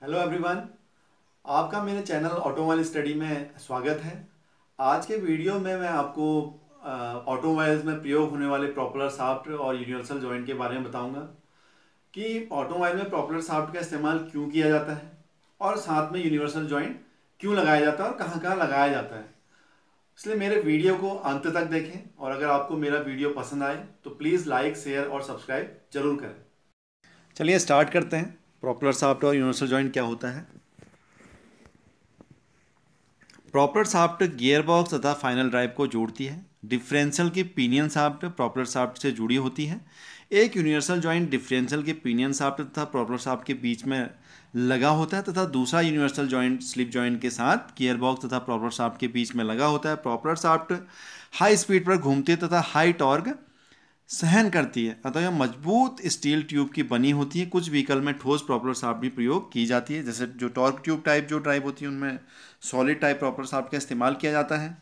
Hello everyone. आपका मेरे channel automobile study में स्वागत है। आज के वीडियो में मैं आपको ऑटोमोबाइल्स में प्रयोग होने वाले प्रॉपेलर शाफ्ट और यूनिवर्सल जॉइंट के बारे में बताऊंगा कि ऑटोमोबाइल में प्रॉपेलर शाफ्ट का इस्तेमाल क्यों किया जाता है और साथ में यूनिवर्सल जॉइंट क्यों लगाया जाता है और कहाँ कहाँ लगाया जाता है। इसलिए मेरे वीडियो को अंत तक देखें और अगर आपको मेरा वीडियो पसंद आए तो प्लीज़ लाइक, शेयर और सब्सक्राइब जरूर करें। चलिए स्टार्ट करते हैं। प्रॉपेलर शाफ्ट और यूनिवर्सल जॉइंट क्या होता है। प्रॉपेलर शाफ्ट गियर बॉक्स तथा फाइनल ड्राइव को जोड़ती है। डिफरेंशियल की पिनियन शाफ्ट प्रॉपेलर शाफ्ट से जुड़ी होती है। एक यूनिवर्सल जॉइंट डिफरेंशियल के पिनियन शाफ्ट तथा प्रॉपेलर शाफ्ट के बीच में लगा होता है तथा दूसरा यूनिवर्सल जॉइंट स्लिप जॉइंट के साथ गियर बॉक्स तथा प्रॉपेलर शाफ्ट के बीच में लगा होता है। प्रॉपेलर शाफ्ट हाई स्पीड पर घूमती है तथा हाई टॉर्क सहन करती है अतः यह मजबूत स्टील ट्यूब की बनी होती है। कुछ व्हीकल में ठोस प्रॉपेलर शाफ्ट भी प्रयोग की जाती है, जैसे जो टॉर्क ट्यूब टाइप जो ड्राइव होती है उनमें सॉलिड टाइप प्रॉपेलर शाफ्ट का इस्तेमाल किया जाता है।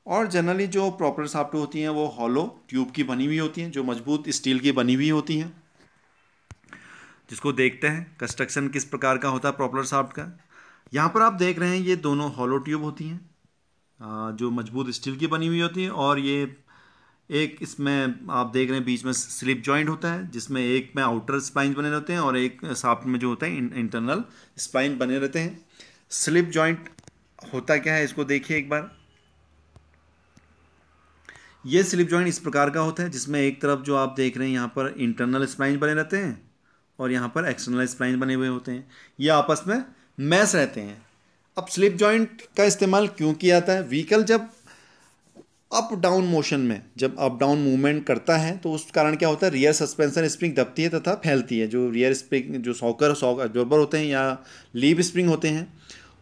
और जनरली जो प्रॉपेलर शाफ्ट होती हैं वो हॉलो ट्यूब की बनी हुई होती हैं, जो मजबूत स्टील की बनी हुई होती हैं। जिसको देखते हैं कंस्ट्रक्शन किस प्रकार का होता है प्रॉपेलर शाफ्ट का। यहाँ पर आप देख रहे हैं ये दोनों हॉलो ट्यूब होती हैं जो मजबूत स्टील की बनी हुई होती है, और ये एक इसमें आप देख रहे हैं बीच में स्लिप जॉइंट होता है जिसमें एक में आउटर स्पाइन बने रहते हैं और एक शाफ्ट में जो होता है इंटरनल स्पाइन बने रहते हैं। स्लिप जॉइंट होता क्या है इसको देखिए एक बार। ये स्लिप जॉइंट इस प्रकार का होता है जिसमें एक तरफ जो आप देख रहे हैं यहाँ पर इंटरनल स्पाइन बने रहते हैं और यहाँ पर एक्सटर्नल स्पाइन बने हुए होते हैं। ये आपस में मैच रहते हैं। अब स्लिप जॉइंट का इस्तेमाल क्यों किया जाता है। व्हीकल जब अप डाउन मोशन में जब अप डाउन मूवमेंट करता है तो उस कारण क्या होता है, रियर सस्पेंशन स्प्रिंग दबती है तथा फैलती है। जो रियर स्प्रिंग जो शॉकर अब्जॉर्बर होते हैं या लीव स्प्रिंग होते हैं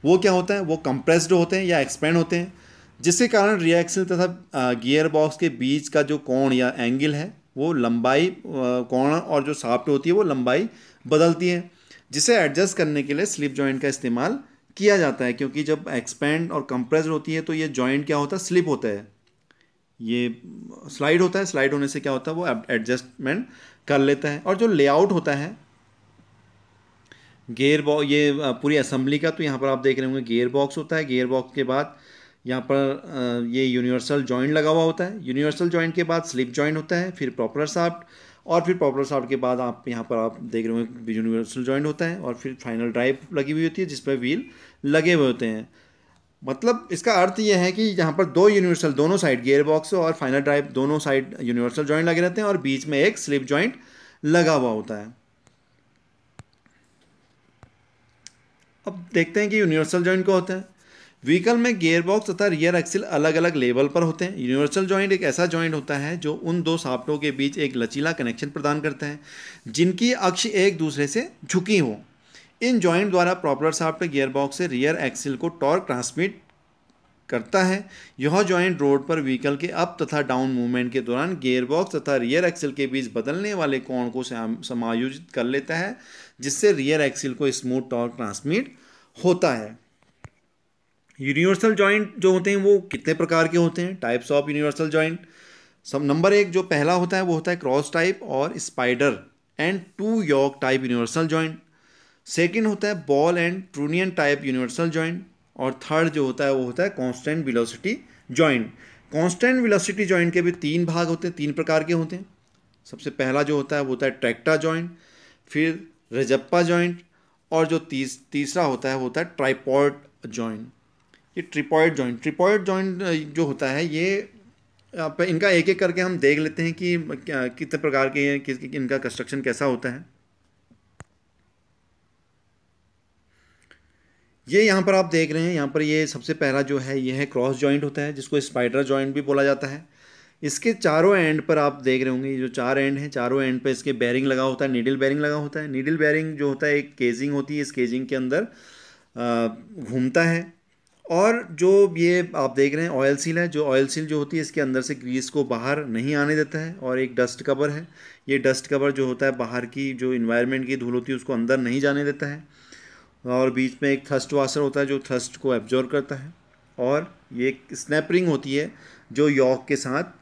वो क्या होता है, वो कंप्रेस्ड होते हैं या एक्सपेंड होते हैं, जिसके कारण रियर एक्सल तथा गियर बॉक्स के बीच का जो कोण या एंगल है वो लंबाई कोण और जो शाफ्ट होती है वो लंबाई बदलती है, जिसे एडजस्ट करने के लिए स्लिप जॉइंट का इस्तेमाल किया जाता है। क्योंकि जब एक्सपेंड और कंप्रेस्ड होती है तो ये जॉइंट क्या होता है, स्लिप होता है, ये स्लाइड होता है। स्लाइड होने से क्या होता है, वो एडजस्टमेंट कर लेता है। और जो लेआउट होता है गियर बॉक्स, ये पूरी असेंबली का, तो यहाँ पर आप देख रहे होंगे गियर बॉक्स होता है। गियर बॉक्स के बाद यहाँ पर ये यूनिवर्सल जॉइंट लगा हुआ होता है। यूनिवर्सल जॉइंट के बाद स्लिप जॉइंट होता है, फिर प्रॉपेलर शाफ्ट, और फिर प्रॉपेलर शाफ्ट के बाद आप यहाँ पर आप देख रहे होंगे यूनिवर्सल जॉइंट होता है, और फिर फाइनल ड्राइव लगी हुई होती है जिस पर व्हील लगे हुए होते हैं। मतलब इसका अर्थ यह है कि यहाँ पर दो यूनिवर्सल दोनों साइड गियर बॉक्स और फाइनल ड्राइव दोनों साइड यूनिवर्सल जॉइंट लगे रहते हैं और बीच में एक स्लिप जॉइंट लगा हुआ होता है। अब देखते हैं कि यूनिवर्सल जॉइंट क्या होता है। व्हीकल में गियर बॉक्स तथा रियर एक्सिल अलग अलग लेवल पर होते हैं। यूनिवर्सल जॉइंट एक ऐसा जॉइंट होता है जो उन दो शाफ्टों के बीच एक लचीला कनेक्शन प्रदान करता है जिनकी अक्ष एक दूसरे से झुकी हो। इन जॉइंट द्वारा प्रॉपेलर शाफ्ट गियर बॉक्स से रियर एक्सिल को टॉर्क ट्रांसमिट करता है। यह जॉइंट रोड पर व्हीकल के अप तथा डाउन मूवमेंट के दौरान गियर बॉक्स तथा रियर एक्सिल के बीच बदलने वाले कोण को समायोजित कर लेता है, जिससे रियर एक्सिल को स्मूथ टॉर्क ट्रांसमिट होता है। यूनिवर्सल जॉइंट जो होते हैं वो कितने प्रकार के होते हैं, टाइप्स ऑफ यूनिवर्सल जॉइंट। सब नंबर एक जो पहला होता है वो होता है क्रॉस टाइप और spider and to yoke type universal joint. Second होता है ball and trunnion type universal joint, और थर्ड जो होता है वो होता है constant velocity joint. Constant velocity joint के भी तीन भाग होते हैं, तीन प्रकार के होते हैं। सबसे पहला जो होता है वो होता है ट्रैक्टा जॉइंट, फिर रजप्पा जॉइंट, और जो तीसरा होता है वो होता है ट्राइपॉड जॉइंट। ये ट्रिपॉइड जॉइंट जो होता है ये आप इनका एक एक करके हम देख लेते हैं कि कितने प्रकार के हैं, इनका कंस्ट्रक्शन कैसा होता है। ये यहाँ पर आप देख रहे हैं, यहाँ पर ये सबसे पहला जो है ये है क्रॉस जॉइंट होता है जिसको स्पाइडर जॉइंट भी बोला जाता है। इसके चारों एंड पर आप देख रहे होंगे ये जो चार एंड हैं, चारों एंड पर इसके बेरिंग लगा होता है, नीडल बेरिंग लगा होता है। नीडल बेरिंग जो होता है एक केजिंग होती है, इस केजिंग के अंदर घूमता है। और जो ये आप देख रहे हैं ऑयल सील है, जो ऑयल सील जो होती है इसके अंदर से ग्रीस को बाहर नहीं आने देता है। और एक डस्ट कवर है, ये डस्ट कवर जो होता है बाहर की जो इन्वायरमेंट की धूल होती है उसको अंदर नहीं जाने देता है। और बीच में एक थ्रस्ट वाशर होता है जो थ्रस्ट को एब्जॉर्ब करता है। और ये एक स्नैप रिंग होती है जो यॉक के साथ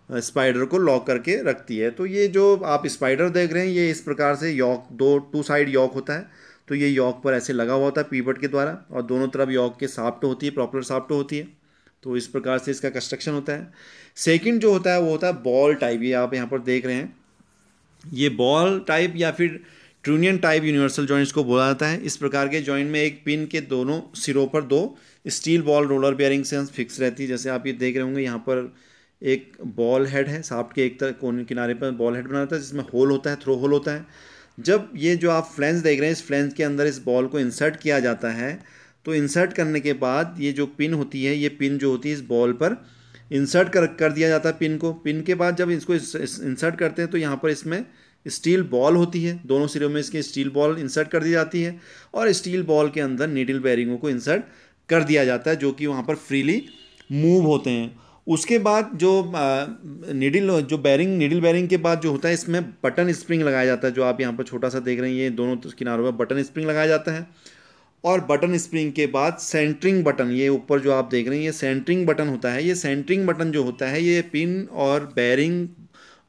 स्पाइडर को लॉक करके रखती है। तो ये जो आप स्पाइडर देख रहे हैं ये इस प्रकार से यॉक टू साइड यॉक होता है। तो ये यॉक पर ऐसे लगा हुआ होता है पीवट के द्वारा, और दोनों तरफ यॉक के शाफ्ट होती है, प्रॉपर शाफ्ट होती है। तो इस प्रकार से इसका कंस्ट्रक्शन होता है। सेकंड जो होता है वो होता है बॉल टाइप। ये आप यहाँ पर देख रहे हैं, ये बॉल टाइप या फिर ट्रूनियन टाइप यूनिवर्सल जॉइंट्स को बोला जाता है। इस प्रकार के जॉइंट में एक पिन के दोनों सिरों पर दो स्टील बॉल रोलर बेयरिंग से फिक्स रहती है। जैसे आप ये देख रहे होंगे, यहाँ पर एक बॉल हेड है, शाफ्ट के एक तरफ कोने किनारे पर बॉल हेड बना रहता है जिसमें होल होता है, थ्रो होल होता है। जब ये जो आप फ्लैंज देख रहे हैं, इस फ्लैंज के अंदर इस बॉल को इंसर्ट किया जाता है, तो इंसर्ट करने के बाद ये जो पिन होती है, ये पिन जो होती है इस बॉल पर इंसर्ट कर दिया जाता है पिन को। पिन के बाद जब इसको इंसर्ट करते हैं तो यहाँ पर इसमें स्टील बॉल होती है, दोनों सिरों में इसके स्टील बॉल इंसर्ट कर दी जाती है, और स्टील बॉल के अंदर नीडल बेयरिंगों को इंसर्ट कर दिया जाता है जो कि वहाँ पर फ्रीली मूव होते हैं। उसके बाद जो नीडल बेयरिंग के बाद जो होता है, इसमें बटन स्प्रिंग लगाया जाता है, जो आप यहाँ पर छोटा सा देख रहे हैं, ये दोनों किनारों पर बटन स्प्रिंग लगाया जाता है। और बटन स्प्रिंग के बाद सेंटरिंग बटन, ये ऊपर जो आप देख रहे हैं ये सेंटरिंग बटन होता है। ये सेंटरिंग बटन जो होता है, ये पिन और बेयरिंग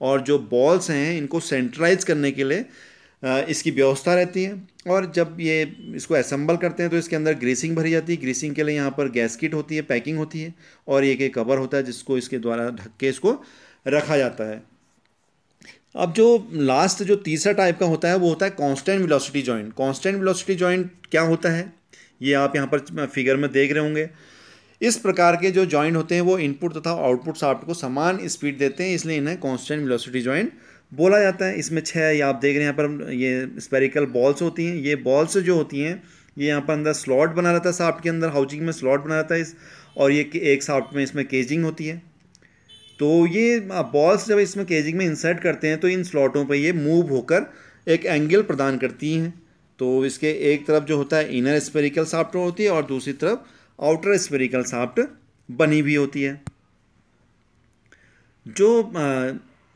और जो बॉल्स हैं इनको सेंट्रलाइज करने के लिए इसकी व्यवस्था रहती है। और जब ये इसको असेंबल करते हैं तो इसके अंदर ग्रीसिंग भरी जाती है। ग्रीसिंग के लिए यहाँ पर गैस्किट होती है, पैकिंग होती है, और एक कवर होता है जिसको इसके द्वारा ढक के इसको रखा जाता है। अब जो लास्ट जो तीसरा टाइप का होता है वो होता है constant velocity joint. Constant velocity joint क्या होता है, ये आप यहाँ पर फिगर में देख रहे होंगे। इस प्रकार के जो जॉइंट होते हैं वो इनपुट तथा आउटपुट शाफ्ट को समान स्पीड देते हैं, इसलिए इन्हें कांस्टेंट वेलोसिटी जॉइंट बोला जाता है। इसमें 6 ये आप देख रहे हैं यहाँ पर, ये स्पेरिकल बॉल्स होती हैं। ये बॉल्स जो होती हैं ये यहाँ पर अंदर स्लॉट बना रहता है, शाफ्ट के अंदर हाउसिंग में स्लॉट बना रहता है और ये एक शाफ्ट में इसमें केजिंग होती है। तो ये बॉल्स जब इसमें केजिंग में इंसर्ट करते हैं तो इन स्लॉटों पर ये मूव होकर एक एंगल प्रदान करती हैं। तो इसके एक तरफ जो होता है इनर स्पेरिकल शाफ्ट होती है और दूसरी तरफ आउटर स्पेरिकल शाफ्ट बनी हुई होती है। जो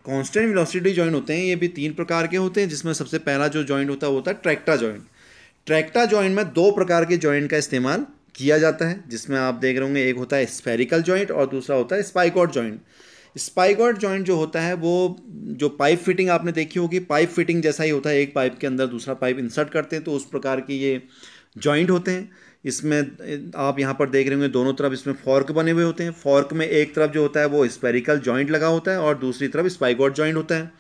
कांस्टेंट वेलोसिटी जॉइंट होते हैं ये भी 3 प्रकार के होते हैं, जिसमें सबसे पहला जो जॉइंट होता है वो होता है ट्रैक्टा जॉइंट। ट्रैक्टा जॉइंट में 2 प्रकार के जॉइंट का इस्तेमाल किया जाता है, जिसमें आप देख रहे होंगे एक होता है स्फेरिकल जॉइंट और दूसरा होता है स्पाइकॉट जॉइंट। स्पाइकॉट जॉइंट जो होता है वो जो पाइप फिटिंग आपने देखी होगी, पाइप फिटिंग जैसा ही होता है, एक पाइप के अंदर दूसरा पाइप इंसर्ट करते हैं तो उस प्रकार के ये जॉइंट होते हैं। इसमें आप यहाँ पर देख रहे होंगे दोनों तरफ इसमें फॉर्क बने हुए होते हैं। फॉर्क में एक तरफ जो होता है वो स्पेरिकल जॉइंट लगा होता है और दूसरी तरफ स्पाइकॉट जॉइंट होता है।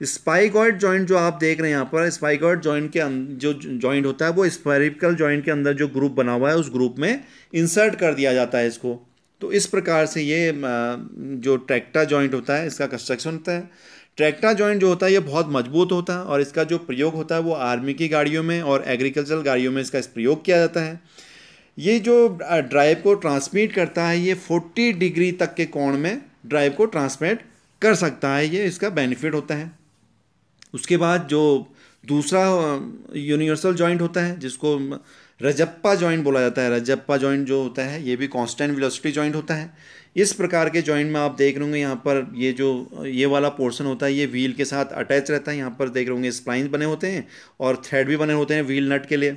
स्पाइकॉट जॉइंट जो आप देख रहे हैं यहाँ पर, स्पाइकॉट जॉइंट के जो जॉइंट होता है वो स्पेरिकल जॉइंट के अंदर जो ग्रुप बना हुआ है उस ग्रुप में इंसर्ट कर दिया जाता है इसको। तो इस प्रकार से ये जो ट्रैक्टा जॉइंट होता है इसका कंस्ट्रक्शन होता है। ट्रैक्टा जॉइंट जो होता है ये बहुत मजबूत होता है और इसका जो प्रयोग होता है वो आर्मी की गाड़ियों में और एग्रीकल्चरल गाड़ियों में इसका प्रयोग किया जाता है। ये जो ड्राइव को ट्रांसमिट करता है ये 40 डिग्री तक के कोण में ड्राइव को ट्रांसमिट कर सकता है, ये इसका बेनिफिट होता है। उसके बाद जो दूसरा यूनिवर्सल जॉइंट होता है जिसको रजप्पा जॉइंट बोला जाता है। रजप्पा जॉइंट जो होता है ये भी कांस्टेंट वेलोसिटी जॉइंट होता है। इस प्रकार के जॉइंट में आप देख रहे होंगे यहाँ पर ये वाला पोर्शन होता है ये व्हील के साथ अटैच रहता है। यहाँ पर देख रहे होंगे स्प्लाइंस बने होते हैं और थ्रेड भी बने होते हैं व्हील नट के लिए।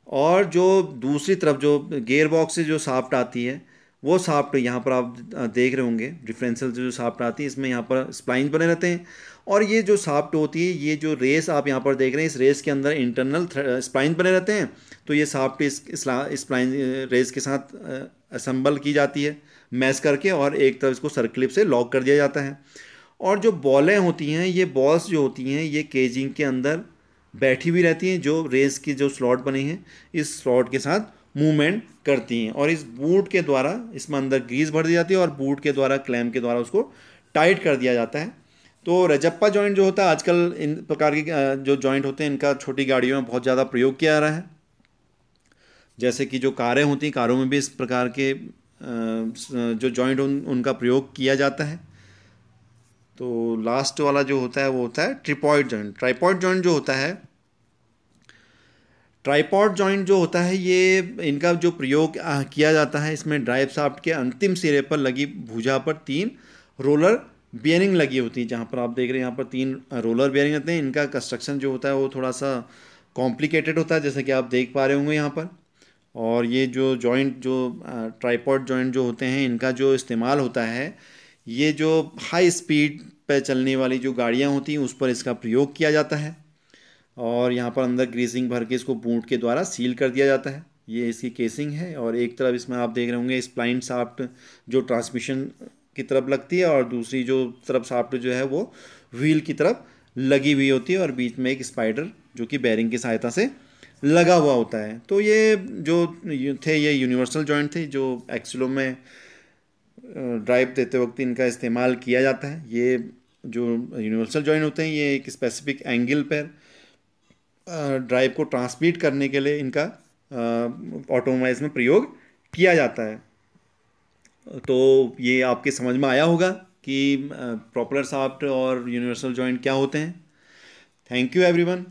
और जो दूसरी तरफ जो गियर बॉक्स से जो शाफ्ट आती है वो शाफ्ट यहाँ पर आप देख रहे होंगे, डिफरेंशियल से जो शाफ्ट आती है इसमें यहाँ पर स्प्लाइंस बने रहते हैं। और ये जो शाफ्ट होती है, ये जो रेस आप यहाँ पर देख रहे हैं, इस रेस के अंदर इंटरनल स्प्लाइंस बने रहते हैं। तो ये शाफ्ट इस स्प्लाइन रेस के साथ असेंबल की जाती है मैश करके, और एक तरफ इसको सर्कलिप से लॉक कर दिया जाता है। और जो बॉलें होती हैं, ये बॉल्स जो होती हैं ये केजिंग के अंदर बैठी हुई रहती हैं, जो रेस की जो स्लॉट बने हैं इस स्लॉट के साथ मूवमेंट करती हैं। और इस बूट के द्वारा इसमें अंदर ग्रीस भर दी जाती है और बूट के द्वारा क्लैम्प के द्वारा उसको टाइट कर दिया जाता है। तो रजप्पा जॉइंट जो होता है, आजकल इन प्रकार के जो जॉइंट होते हैं इनका छोटी गाड़ियों में बहुत ज़्यादा प्रयोग किया जा रहा है। जैसे कि जो कारें होती हैं, कारों में भी इस प्रकार के जो जॉइंट उनका प्रयोग किया जाता है। तो लास्ट वाला जो होता है वो होता है ट्राइपॉड जॉइंट। ट्राइपॉड जॉइंट जो होता है, ट्राइपॉड जॉइंट जो होता है ये इनका जो प्रयोग किया जाता है, इसमें ड्राइव शाफ्ट के अंतिम सिरे पर लगी भुजा पर 3 रोलर बियरिंग लगी होती है। जहाँ पर आप देख रहे हैं यहाँ पर 3 रोलर बियरिंग रहते हैं। इनका कंस्ट्रक्शन जो होता है वो थोड़ा सा कॉम्प्लिकेटेड होता है, जैसे कि आप देख पा रहे होंगे यहाँ पर। और ये जो जॉइंट जो ट्राइपॉड जॉइंट जो होते हैं इनका जो इस्तेमाल होता है, ये जो हाई स्पीड पर चलने वाली जो गाड़ियाँ होती हैं उस पर इसका प्रयोग किया जाता है। और यहाँ पर अंदर ग्रीसिंग भर के इसको बूट के द्वारा सील कर दिया जाता है। ये इसकी केसिंग है और एक तरफ इसमें आप देख रहे होंगे स्प्लाइन शाफ्ट जो ट्रांसमिशन की तरफ लगती है और दूसरी जो तरफ शाफ्ट जो है वो व्हील की तरफ लगी हुई होती है और बीच में एक स्पाइडर जो कि बेरिंग की सहायता से लगा हुआ होता है। तो ये जो थे ये यूनिवर्सल जॉइंट थे जो एक्सलो में ड्राइव देते वक्त इनका इस्तेमाल किया जाता है। ये जो यूनिवर्सल जॉइंट होते हैं ये एक स्पेसिफिक एंगल पर ड्राइव को ट्रांसमिट करने के लिए इनका ऑटोमोबाइल्स में प्रयोग किया जाता है। तो ये आपके समझ में आया होगा कि प्रोपेलर शाफ्ट और यूनिवर्सल जॉइंट क्या होते हैं। Thank you everyone.